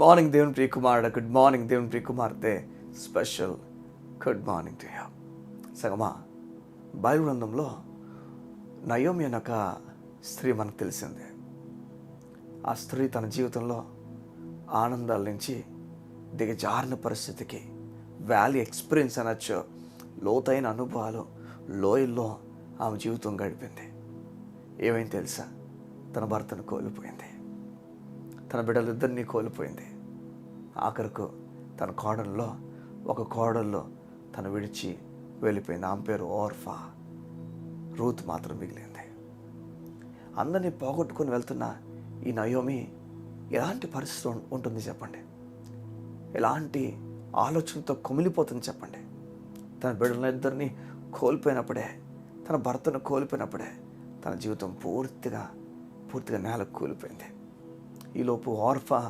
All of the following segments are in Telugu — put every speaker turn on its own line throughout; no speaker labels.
మార్నింగ్ దేవుని ప్రియ కుమారుడు, గుడ్ మార్నింగ్ దేవుని ప్రియ కుమార్తె, special good morning to you. సగమా బైబిల్ గ్రంథంలో నయోమి అనే ఒక స్త్రీ మనకు తెలిసిందే. ఆ స్త్రీ తన జీవితంలో ఆనందాల నుంచి దిగజారిన పరిస్థితికి, వ్యాలీ ఎక్స్పీరియన్స్ అనొచ్చు, లోతైన అనుభవాలు, లోయల్లో ఆమె జీవితం గడిపింది. ఏమైంది తెలుసా? తన భర్తను కోల్పోయింది, తన బిడ్డలిద్దరినీ కోల్పోయింది. ఆఖరకు తన కోడల్లో ఒక కోడల్లో తను విడిచి వెళ్ళిపోయింది. ఆమె పేరు ఓర్ఫా. రూత్ మాత్రం మిగిలింది. అందరినీ పోగొట్టుకొని వెళ్తున్న ఈ నయోమి ఎలాంటి పరిస్థితి ఉంటుంది చెప్పండి? ఎలాంటి ఆలోచనతో కుమిలిపోతుంది చెప్పండి? తన బిడ్డలిద్దరినీ కోల్పోయినప్పుడే, తన భర్తను కోల్పోయినప్పుడే తన జీవితం పూర్తిగా నేలకు కూలిపోయింది. ఈలోపు ఓర్ఫా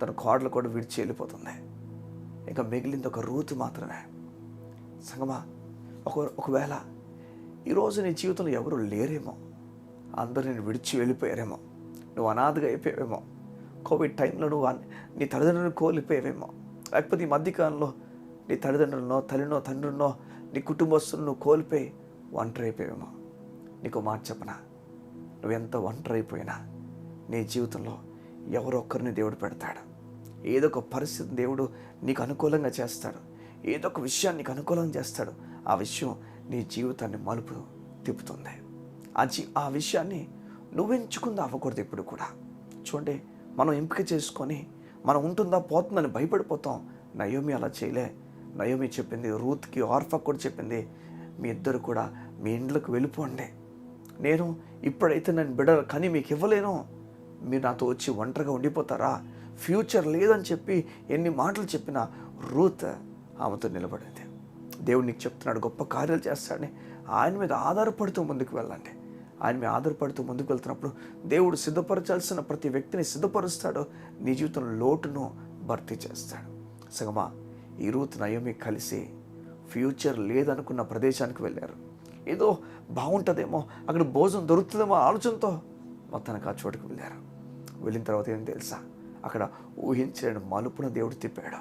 తన కోడలు కూడా విడిచి వెళ్ళిపోతుంది. ఇంకా మిగిలింది ఒక రూత్ మాత్రమే. సంగమా, ఒకవేళ ఈరోజు నీ జీవితంలో ఎవరు లేరేమో, అందరూ నేను విడిచి వెళ్ళిపోయారేమో, నువ్వు అనాథగా అయిపోయావేమో, కోవిడ్ టైంలో నువ్వు నీ తల్లిదండ్రులను కోల్పోయావేమో, లేకపోతే ఈ మధ్యకాలంలో నీ తల్లిదండ్రులనో, తల్లినో, తండ్రినో, నీ కుటుంబస్తులను నువ్వు కోల్పోయి ఒంటరి అయిపోయావేమో. నీకు మాట చెప్పనా? నువ్వెంత ఒంటరి అయిపోయినా నీ జీవితంలో ఎవరో ఒక్కరిని దేవుడు పెడతాడు. ఏదో ఒక పరిస్థితి దేవుడు నీకు అనుకూలంగా చేస్తాడు. ఏదో ఒక విషయాన్ని నీకు అనుకూలంగా చేస్తాడు. ఆ విషయం నీ జీవితాన్ని మలుపు తిప్పుతుంది. ఆ విషయాన్ని నువ్వెంచుకుంది అవ్వకూడదు ఎప్పుడు కూడా. చూడండి, మనం ఎంపిక చేసుకొని మనం ఉంటుందా పోతుందని భయపడిపోతాం. నయోమి అలా చేయలే. నయోమి చెప్పింది, రూత్కి, ఓర్ఫా కూడా చెప్పింది, మీ ఇద్దరు కూడా మీ ఇండ్లకు వెళ్ళిపోండి. నేను ఇప్పుడైతే నేను బిడ్డలు కానీ మీకు ఇవ్వలేను, మీరు నాతో వచ్చి ఒంటరిగా ఉండిపోతారా, ఫ్యూచర్ లేదని చెప్పి ఎన్ని మాటలు చెప్పినా రూత్ ఆమెతో నిలబడింది. దేవుడు నీకు చెప్తున్నాడు, గొప్ప కార్యాలు చేస్తాడని. ఆయన మీద ఆధారపడుతూ ముందుకు వెళ్ళండి. ఆయన మీద ఆధారపడుతూ ముందుకు వెళ్తున్నప్పుడు దేవుడు సిద్ధపరచాల్సిన ప్రతి వ్యక్తిని సిద్ధపరుస్తాడు. నీ జీవితంలో లోటును భర్తీ చేస్తాడు. సగమా, ఈ రూత్ నయోమి కలిసి ఫ్యూచర్ లేదనుకున్న ప్రదేశానికి వెళ్ళారు. ఏదో బాగుంటుందేమో, అక్కడ భోజనం దొరుకుతుందేమో ఆలోచనతో మొత్తానికి ఆ చోటుకు వెళ్ళారు. వెళ్ళిన తర్వాత ఏం తెలుసా? అక్కడ ఊహించలేని మలుపున దేవుడు తిప్పాడు.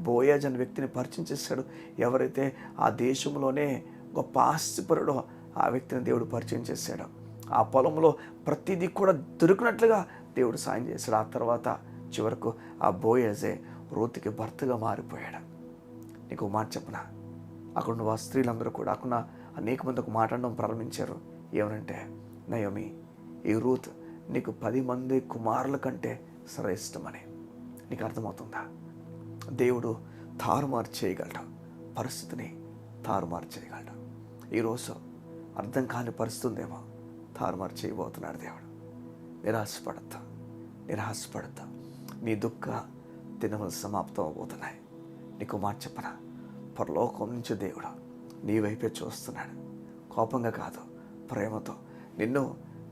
బోయాజ్ అనే వ్యక్తిని పరిచయం చేశాడు. ఎవరైతే ఆ దేశంలోనే గొప్ప ఆస్తిపరుడో ఆ వ్యక్తిని దేవుడు పరిచయం చేశాడు. ఆ పొలంలో ప్రతిదీ కూడా దొరికినట్లుగా దేవుడు సాయం చేశాడు. ఆ తర్వాత చివరకు ఆ బోయాజే రూత్కి భర్తగా మారిపోయాడు. నీకు మాట చెప్పనా? అక్కడున్న ఆ స్త్రీలందరూ కూడా అక్కడ అనేక మంది ఒక మాట్లాడడం ప్రారంభించారు. ఏమనంటే, నయోమి, ఈ రూత్ నీకు 10 మంది కుమారుల కంటే శ్రేష్టమని. నీకు అర్థమవుతుందా? దేవుడు తారుమారు చేయగలడు, పరిస్థితిని తారుమారు చేయగలడు. ఈరోజు అర్థం కాని పరిస్థితి ఉందేమో, తారుమారు చేయబోతున్నాడు దేవుడు. నిరాశపడద్దు. నీ దుఃఖ దినములు సమాప్తం అవబోతున్నాయి. నీకు మాట చెప్పనా? పరలోకం నుంచి దేవుడు నీ వైపే చూస్తున్నాడు. కోపంగా కాదు, ప్రేమతో నిన్ను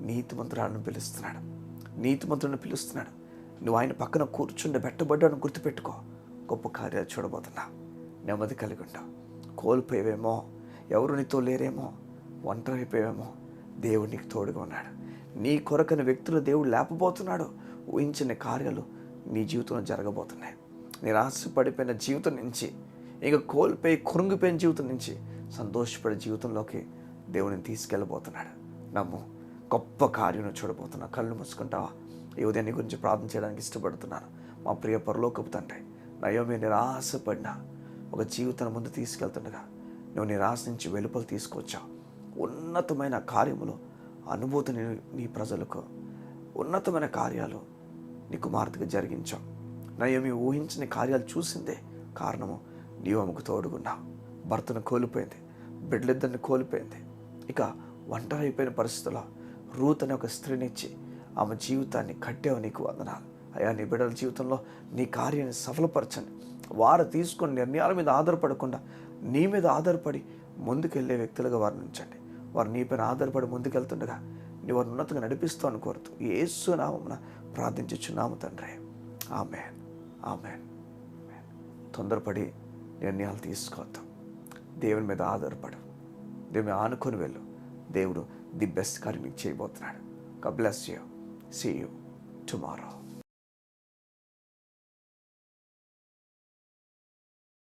నీతిమంతురాలను పిలుస్తున్నాడు. నీతిమంతులను పిలుస్తున్నాడు. నువ్వు ఆయన పక్కన కూర్చుండే పెట్టబడ్డాను గుర్తుపెట్టుకో. గొప్ప కార్యాలు చూడబోతున్నా. నెమ్మది కలిగి ఉంటావు. కోల్పోయేవేమో, ఎవరు నీతో లేరేమో, ఒంటరి అయిపోయేమో, దేవుడు నీకు తోడుగా ఉన్నాడు. నీ కొరకని వ్యక్తులు దేవుడు లేపబోతున్నాడు. ఊహించిన కార్యాలు నీ జీవితంలో జరగబోతున్నాయి. నిరాశపడిపోయిన జీవితం నుంచి, ఇంకా కోల్పోయి కృంగిపోయిన జీవితం నుంచి సంతోషపడే జీవితంలోకి దేవుడిని తీసుకెళ్ళబోతున్నాడు. నమ్ము, గొప్ప కార్యం చూడబోతున్నా. కళ్ళు మూసుకుంటావా? ఈ ఉదయం నీ గురించి ప్రార్థన చేయడానికి ఇష్టపడుతున్నాను. మా ప్రియ పరలోకపు తండ్రి, నయోమి నిరాశపడిన ఒక జీవితాన్ని ముందు తీసుకెళ్తుండగా నువ్వు నిరాశ నుంచి వెలుపల తీసుకొచ్చావు. ఉన్నతమైన కార్యములు అనుభూతిని నీ ప్రజలకు, ఉన్నతమైన కార్యాలు నీ కుమార్తెగా జరిగించావు. నయోమి ఊహించిన కార్యాలు చూసిందే కారణము నీవు ఆమెకు తోడుగున్నావు. భర్తను కోల్పోయింది, బిడ్డలిద్దరిని కోల్పోయింది. ఇక ఒంటరి అయిపోయిన పరిస్థితుల్లో రూత్ అనే ఒక స్త్రీనిచ్చి ఆమె జీవితాన్ని కట్టావు. నీకు వందనాలు అయ్యా. నీ బిడ్డల జీవితంలో నీ కార్యాన్ని సఫలపరచండి. వారు తీసుకున్న నిర్ణయాల మీద ఆధారపడకుండా నీ మీద ఆధారపడి ముందుకెళ్ళే వ్యక్తులుగా వారిని ఉంచండి. వారు నీ పైన ఆధారపడి ముందుకెళ్తుండగా నీ వారిని ఉన్నతంగా నడిపిస్తావు కోరుతూ యేసు నామమున ప్రార్థించుచున్నాము తండ్రి. ఆమేన్, ఆమేన్. తొందరపడి నిర్ణయాలు తీసుకోవద్దు. దేవుని మీద ఆధారపడు. దేవుని మీద ఆనుకొని వెళ్ళు. దేవుడు ది బెస్ట్ కార్యం నీకు చేయబోతున్నాడు. God bless you. See you tomorrow.